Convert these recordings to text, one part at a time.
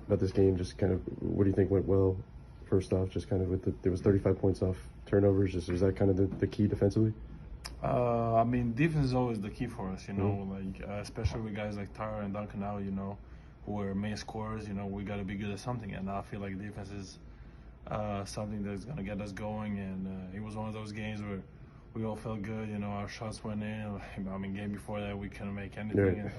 about this game? Just kind of, what do you think went well? First off, just kind of there was 35 points off turnovers. Just was that kind of the key defensively? I mean, defense is always the key for us, especially with guys like Tyler and Duncan now, who are main scorers. We got to be good at something, and I feel like defense is something that's going to get us going. And it was one of those games where we all felt good. Our shots went in. I mean, game before that, we couldn't make anything. Right. And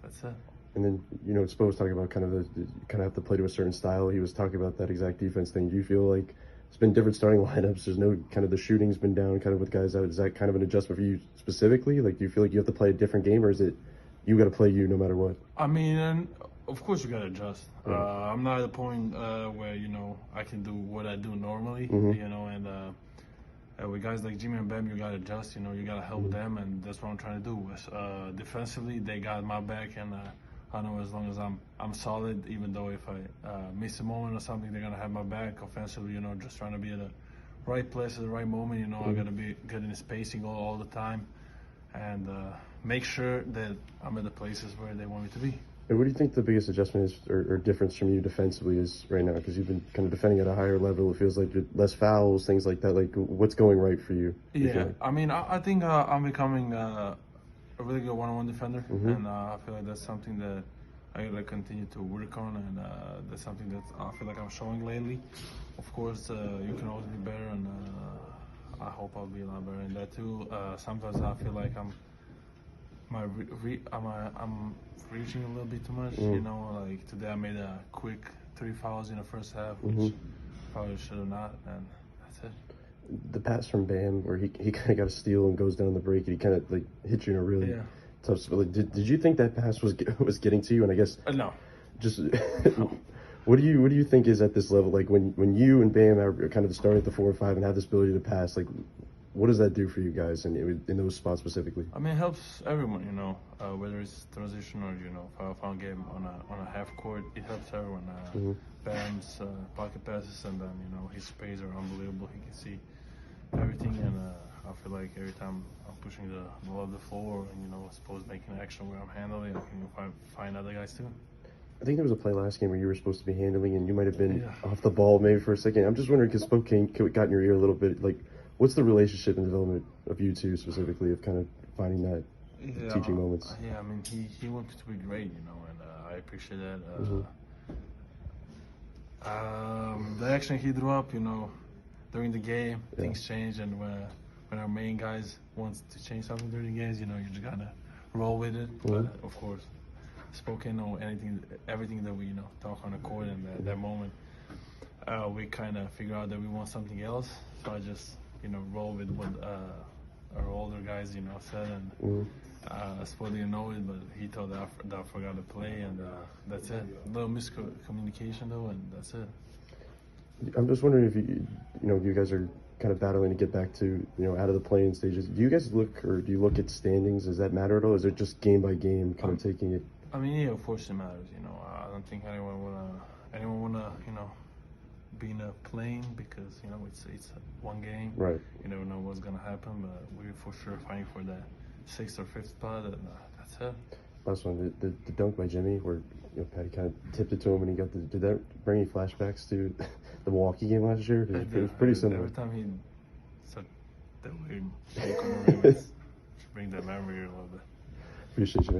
that's it. And then, Spo was talking about kind of have to play to a certain style. He was talking about that exact defense thing. Do you feel like it's been different starting lineups? There's no kind of the shooting's been down kind of with guys out. Is that kind of an adjustment for you specifically? Like, do you feel like you have to play a different game, or is it you got to play you no matter what? I mean, of course you got to adjust. Right. I'm not at the point where, I can do what I do normally, and with guys like Jimmy and Bam, you got to adjust, you got to help them, and that's what I'm trying to do. Defensively, they got my back, and I know as long as I'm solid, even though if I miss a moment or something, they're going to have my back. Offensively, just trying to be at the right place at the right moment. I got to be good in spacing all the time and make sure that I'm at the places where they want me to be. And what do you think the biggest adjustment is or difference from you defensively is right now? Because you've been kind of defending at a higher level. It feels like less fouls, things like that. Like, what's going right for you? Yeah, I mean, I think I'm becoming a really good one-on-one defender, and I feel like that's something that I gotta continue to work on, and that's something that I feel like I'm showing lately. Of course, you can always be better, and I hope I'll be a lot better in that too. Sometimes I feel like I'm reaching a little bit too much. Like today I made a quick 3 fouls in the first half, which probably should have not, and that's it. The pass from Bam, where he kind of got a steal and goes down the break, and he kind of like hits you in a really tough spot. Like, did you think that pass was getting to you? And I guess no. Just what do you think is at this level? Like when you and Bam are kind of starting at the 4 or 5 and have this ability to pass, like what does that do for you guys in those spots specifically? I mean, it helps everyone, whether it's transition or foul game on a half court. It helps everyone. Bam's pocket passes, and then his spays are unbelievable. He can see everything, and I feel like every time I'm pushing the ball of the floor and supposed making action where I'm handling, I can find other guys too. I think there was a play last game where you were supposed to be handling and you might have been off the ball maybe for a second. I'm just wondering, because Spokane got in your ear a little bit, like what's the relationship and development of you two specifically, of kind of finding that teaching moments? Yeah, I mean, he wants to be great, and I appreciate that. The action he drew up, during the game, things change, and when our main guys wants to change something during the games, you just gotta roll with it. But of course, Spokane know everything that we talk on the court, and that moment, we kind of figure out that we want something else. So I just roll with what our older guys said, and Spo didn't know it, but he thought that I forgot to play, and that's it. A little miscommunication though, and that's it. I'm just wondering if you guys are kind of battling to get back to out of the playing stages. Do you guys look at standings? Does that matter at all? Is it just game by game kind of taking it? I mean, yeah, of course it matters. I don't think anyone wanna be in a plane, because it's one game. Right. You never know what's gonna happen, but we're for sure fighting for that 6th or 5th spot, and that's it. Last one, the dunk by Jimmy, where Patty kind of tipped it to him, and he got did that bring any flashbacks to the Milwaukee game last year? It was pretty similar. Every time he said that weird shake on the rim, bring that memory a little bit. Appreciate you, man.